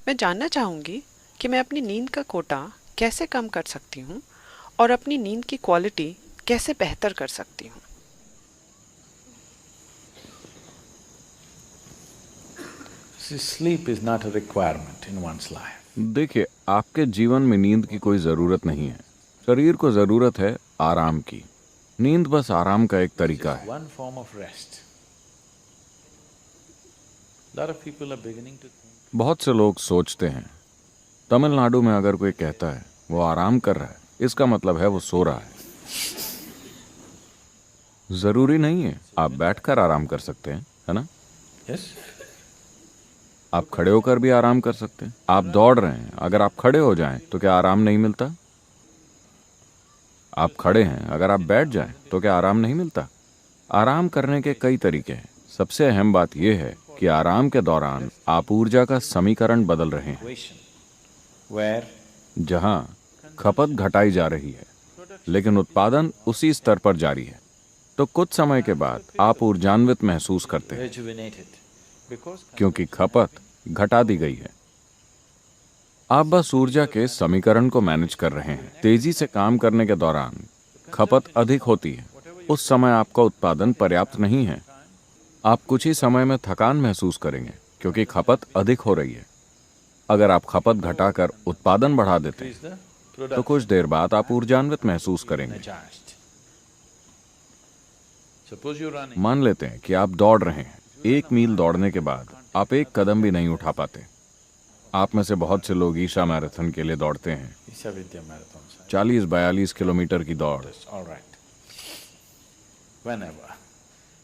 मैं जानना चाहूँगी कि मैं अपनी नींद का कोटा कैसे कम कर सकती हूँ और अपनी नींद की क्वालिटी कैसे बेहतर कर सकती हूँ। See, sleep is not a requirement in one's life. देखिए, आपके जीवन में नींद की कोई ज़रूरत नहीं है। शरीर को ज़रूरत है आराम की। नींद बस आराम का एक तरीका It's है। one form of rest. Lot of people are beginning to think. बहुत से लोग सोचते हैं, तमिलनाडु में अगर कोई कहता है वो आराम कर रहा है, इसका मतलब है वो सो रहा है। ज़रूरी नहीं है, आप बैठकर आराम कर सकते हैं, है ना? Yes? आप खड़े होकर भी आराम कर सकते हैं। आप दौड़ रहे हैं, अगर आप खड़े हो जाएं तो क्या आराम नहीं मिलता? आप खड़े हैं, अगर आप बैठ जाएं तो क्या आराम नहीं मिलता? आराम करने के कई तरीके हैं। सबसे अहम बात यह है कि आराम के दौरान आप ऊर्जा का समीकरण बदल रहे हैं, Equation where जहां खपत घटाई जा रही है लेकिन उत्पादन उसी स्तर पर जारी है। तो कुछ समय के बाद आप ऊर्जान्वित महसूस करते हैं rejuvenated because क्योंकि खपत घटा दी गई है। आप बस ऊर्जा के समीकरण को मैनेज कर रहे हैं। तेजी से काम करने के दौरान खपत अधिक होती है। उस समय आपका उत्पादन पर्याप्त नहीं है। आप कुछ ही समय में थकान महसूस करेंगे क्योंकि खपत अधिक हो रही है। अगर आप खपत घटाकर उत्पादन बढ़ा देते is the हैं तो product कुछ देर बाद आप ऊर्जान्वित महसूस करेंगे। energized. Suppose you're running. मान लेते हैं कि आप दौड़ रहे हैं। 1 मील दौड़ने के बाद आप एक कदम भी नहीं उठा पाते। आप में से बहुत से लोग ईशा मैराथन के लिए दौड़ते हैं, Isha Vidya Marathon. 40-42 किलोमीटर की दौड़। All right. Whenever.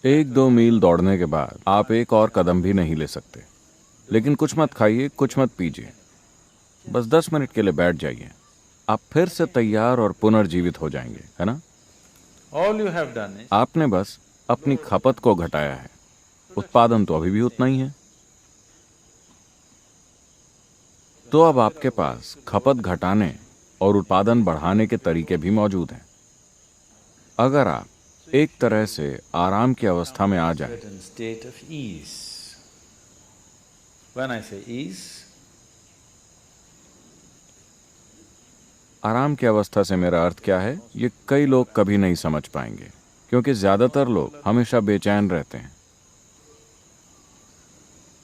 1-2 मील दौड़ने के बाद आप एक और कदम भी नहीं ले सकते। लेकिन कुछ मत खाइए, कुछ मत पीजिए, बस 10 मिनट के लिए बैठ जाइए। आप फिर से तैयार और पुनर्जीवित हो जाएंगे, है ना? All you have done is आपने बस अपनी खपत को घटाया है, उत्पादन तो अभी भी उतना ही है। तो अब आपके पास खपत घटाने और उत्पादन बढ़ाने के तरीके भी मौजूद हैं। अगर आप एक तरह से आराम की अवस्था में आ जाएं, certain state of ease. When I say ease, आराम की अवस्था से मेरा अर्थ क्या है, ये कई लोग कभी नहीं समझ पाएंगे क्योंकि ज्यादातर लोग हमेशा बेचैन रहते हैं।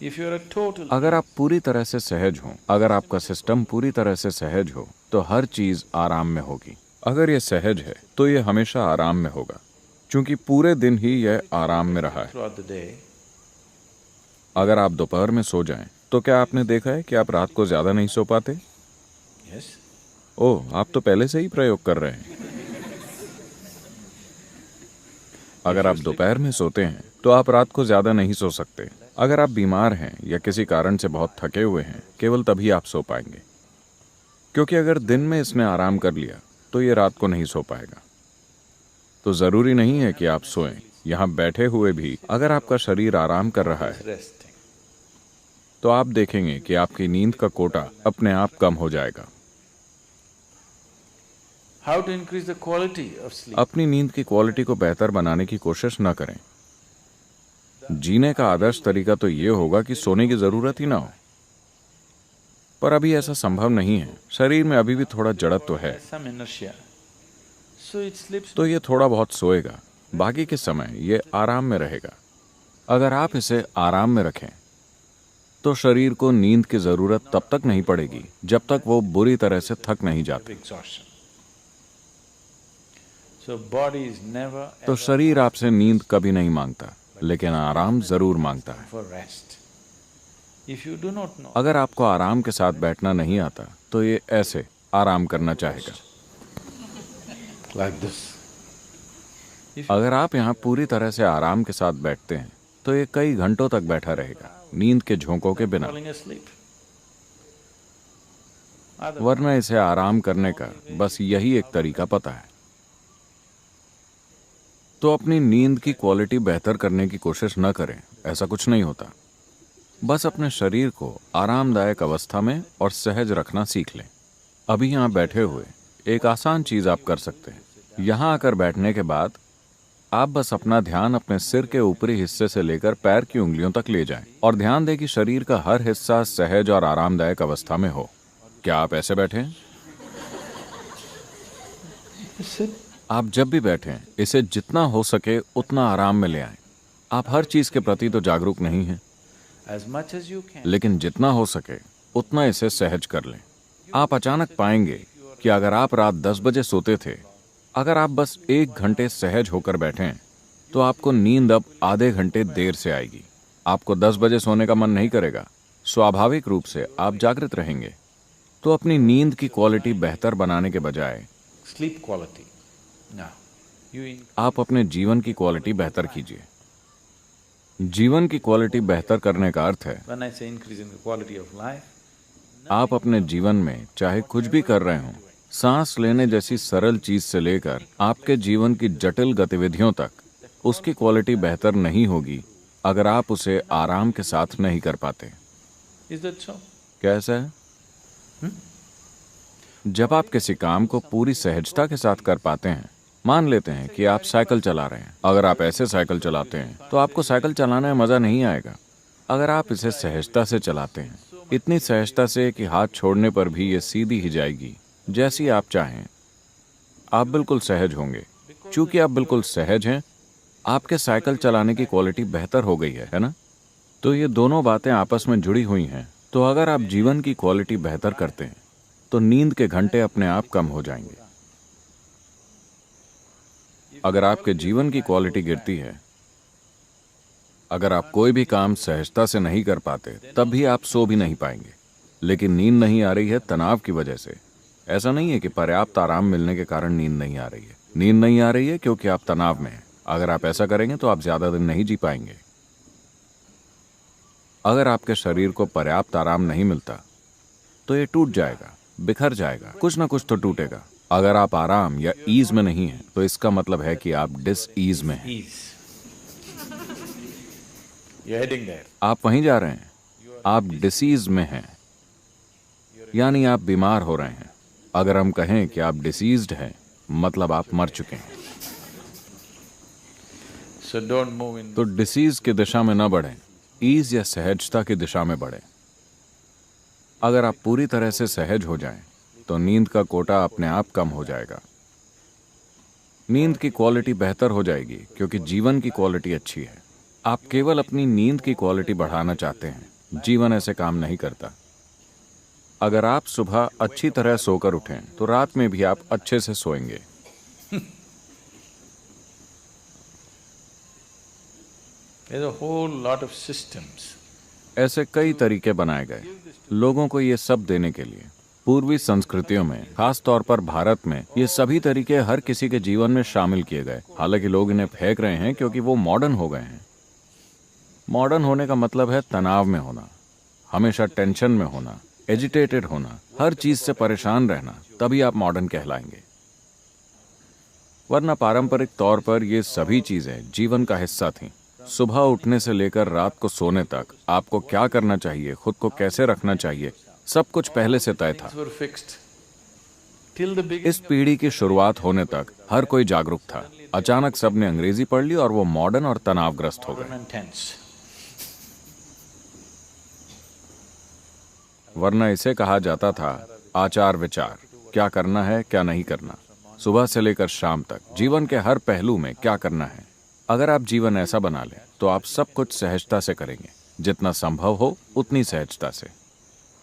if you're a total अगर आप पूरी तरह से सहज हो, अगर आपका सिस्टम पूरी तरह से सहज हो, तो हर चीज आराम में होगी। अगर ये सहज है तो ये हमेशा आराम में होगा, क्योंकि पूरे दिन ही यह आराम में रहा है। throughout the day, अगर आप दोपहर में सो जाएं, तो क्या आपने देखा है कि आप रात को ज्यादा नहीं सो पाते? yes, ओह, आप तो पहले से ही प्रयोग कर रहे हैं। अगर आप दोपहर में सोते हैं तो आप रात को ज्यादा नहीं सो सकते। अगर आप बीमार हैं या किसी कारण से बहुत थके हुए हैं, केवल तभी आप सो पाएंगे, क्योंकि अगर दिन में इसने आराम कर लिया तो ये रात को नहीं सो पाएगा। तो जरूरी नहीं है कि आप सोएं। यहाँ बैठे हुए भी अगर आपका शरीर आराम कर रहा है resting. तो आप देखेंगे कि आपकी नींद का कोटा अपने आप कम हो जाएगा। How to increase the quality of sleep? अपनी नींद की क्वालिटी को बेहतर बनाने की कोशिश न करें। जीने का आदर्श तरीका तो ये होगा कि सोने की जरूरत ही ना हो, पर अभी ऐसा संभव नहीं है। शरीर में अभी भी थोड़ा जड़त तो है, Some inertia. So it sleeps. तो ये थोड़ा बहुत सोएगा, बाकी के समय ये आराम में रहेगा। अगर आप इसे आराम में रखें तो शरीर को नींद की जरूरत तब तक नहीं पड़ेगी जब तक वो बुरी तरह से थक नहीं जाता। Exhaustion. So body is never तो ever शरीर आपसे नींद कभी नहीं मांगता, लेकिन आराम जरूर मांगता है। for rest. If you do not know, अगर आपको आराम के साथ बैठना नहीं आता तो ये ऐसे आराम करना चाहेगा। like this. अगर आप यहाँ पूरी तरह से आराम के साथ बैठते हैं तो ये कई घंटों तक बैठा रहेगा, नींद के झोंकों के बिना। Falling asleep. वरना इसे आराम करने का बस यही एक तरीका पता है। तो अपनी नींद की क्वालिटी बेहतर करने की कोशिश न करें, ऐसा कुछ नहीं होता। बस अपने शरीर को आरामदायक अवस्था में और सहज रखना सीख लें। अभी यहाँ बैठे हुए एक आसान चीज आप कर सकते हैं। यहाँ आकर बैठने के बाद आप बस अपना ध्यान अपने सिर के ऊपरी हिस्से से लेकर पैर की उंगलियों तक ले जाएं और ध्यान दें कि शरीर का हर हिस्सा सहज और आरामदायक अवस्था में हो। क्या आप ऐसे बैठे हैं? आप जब भी बैठें, इसे जितना हो सके उतना आराम में ले आएं। आप हर चीज के प्रति तो जागरूक नहीं हैं, As much as you can. लेकिन जितना हो सके उतना इसे सहज कर लें। आप अचानक पाएंगे कि अगर आप रात 10 बजे सोते थे, अगर आप बस 1 घंटे सहज होकर बैठें, तो आपको नींद अब आधे घंटे देर से आएगी। आपको 10 बजे सोने का मन नहीं करेगा, स्वाभाविक रूप से आप जागृत रहेंगे। तो अपनी नींद की क्वालिटी बेहतर बनाने के बजाय Sleep quality. Now, आप अपने जीवन की क्वालिटी बेहतर कीजिए। जीवन की क्वालिटी बेहतर करने का अर्थ है when I say increasing the quality of life, आप अपने जीवन में चाहे कुछ भी कर रहे हों, सांस लेने जैसी सरल चीज से लेकर आपके जीवन की जटिल गतिविधियों तक, उसकी क्वालिटी बेहतर नहीं होगी अगर आप उसे आराम के साथ नहीं कर पाते। is that so? कैसा है? जब आप किसी काम को पूरी सहजता के साथ कर पाते हैं, मान लेते हैं कि आप साइकिल चला रहे हैं। अगर आप ऐसे साइकिल चलाते हैं तो आपको साइकिल चलाने में मजा नहीं आएगा। अगर आप इसे सहजता से चलाते हैं, इतनी सहजता से कि हाथ छोड़ने पर भी ये सीधी ही जाएगी जैसी आप चाहें, आप बिल्कुल सहज होंगे। चूंकि आप बिल्कुल सहज हैं, आपके साइकिल चलाने की क्वालिटी बेहतर हो गई है ना? तो ये दोनों बातें आपस में जुड़ी हुई हैं। तो अगर आप जीवन की क्वालिटी बेहतर करते हैं, तो नींद के घंटे अपने आप कम हो जाएंगे। अगर आपके जीवन की क्वालिटी गिरती है, अगर आप कोई भी काम सहजता से नहीं कर पाते, तब भी आप सो भी नहीं पाएंगे। लेकिन नींद नहीं आ रही है तनाव की वजह से। ऐसा नहीं है कि पर्याप्त आराम मिलने के कारण नींद नहीं आ रही है। नींद नहीं आ रही है क्योंकि आप तनाव में हैं। अगर आप ऐसा करेंगे तो आप ज्यादा दिन नहीं जी पाएंगे। अगर आपके शरीर को पर्याप्त आराम नहीं मिलता, तो ये टूट जाएगा, बिखर जाएगा, कुछ ना कुछ तो टूटेगा। अगर आप आराम या ईज में नहीं हैं, तो इसका मतलब है कि आप डिस ईज में हैं। ease. You're heading there. आप वहीं जा रहे हैं, आप डिसीज में हैं, यानी आप बीमार हो रहे हैं। अगर हम कहें कि आप डिसीज्ड हैं, मतलब आप मर चुके हैं। So don't move in. तो डिसीज की दिशा में न बढ़ें, ईज या सहजता की दिशा में बढ़ें। अगर आप पूरी तरह से सहज हो जाएं, तो नींद का कोटा अपने आप कम हो जाएगा। नींद की क्वालिटी बेहतर हो जाएगी क्योंकि जीवन की क्वालिटी अच्छी है। आप केवल अपनी नींद की क्वालिटी बढ़ाना चाहते हैं। जीवन ऐसे काम नहीं करता। अगर आप सुबह अच्छी तरह सोकर उठें, तो रात में भी आप अच्छे से सोएंगे। There's a whole lot of systems. ऐसे कई तरीके बनाए गए लोगों को ये सब देने के लिए। पूर्वी संस्कृतियों में, खास तौर पर भारत में, ये सभी तरीके हर किसी के जीवन में शामिल किए गए। हालांकि लोग इन्हें फेंक रहे हैं क्योंकि वो मॉडर्न हो गए हैं। मॉडर्न होने का मतलब है तनाव में होना, हमेशा टेंशन में होना, एजिटेटेड होना, हर चीज से परेशान रहना, तभी आप मॉडर्न कहलाएंगे। वरना पारंपरिक तौर पर ये सभी चीजें जीवन का हिस्सा थीं। सुबह उठने से लेकर रात को सोने तक आपको क्या करना चाहिए, खुद को कैसे रखना चाहिए, सब कुछ पहले से तय था। Things were fixed. Till the beginning. इस पीढ़ी की शुरुआत होने तक हर कोई जागरूक था। अचानक सबने अंग्रेजी पढ़ ली और वो मॉडर्न और तनावग्रस्त हो गए। Modern and tense. वरना इसे कहा जाता था आचार विचार, क्या करना है क्या नहीं करना, सुबह से लेकर शाम तक जीवन के हर पहलू में क्या करना है। अगर आप जीवन ऐसा बना लें, तो आप सब कुछ सहजता से करेंगे, जितना संभव हो उतनी सहजता से।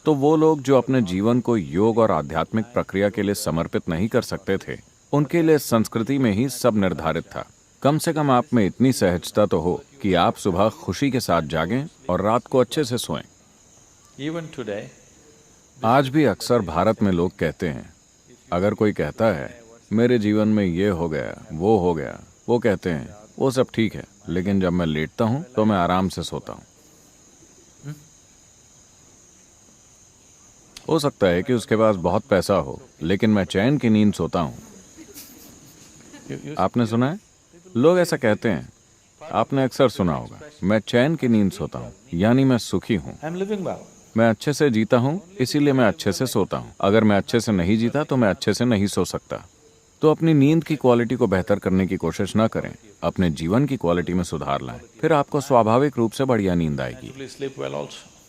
तो वो लोग जो अपने जीवन को योग और आध्यात्मिक प्रक्रिया के लिए समर्पित नहीं कर सकते थे, उनके लिए संस्कृति में ही सब निर्धारित था। कम से कम आप में इतनी सहजता तो हो कि आप सुबह खुशी के साथ जागें और रात को अच्छे से सोएं। Even today, आज भी अक्सर भारत में लोग कहते हैं, अगर कोई कहता है मेरे जीवन में ये हो गया, वो हो गया, वो कहते हैं वो सब ठीक है, लेकिन जब मैं लेटता हूं तो मैं आराम से सोता हूं। हो सकता है कि उसके पास बहुत पैसा हो, लेकिन मैं चैन की नींद सोता हूं। आपने सुना है? लोग ऐसा कहते हैं। आपने अक्सर सुना होगा, मैं चैन की नींद सोता हूं, यानी मैं सुखी हूं। I'm living well. मैं अच्छे से जीता हूं, इसीलिए मैं अच्छे से सोता हूं। अगर मैं अच्छे से नहीं जीता तो मैं अच्छे से नहीं सो सकता। तो अपनी नींद की क्वालिटी को बेहतर करने की कोशिश न करें, अपने जीवन की क्वालिटी में सुधार लाएं, फिर आपको स्वाभाविक रूप से बढ़िया नींद आएगी। Sleep well also.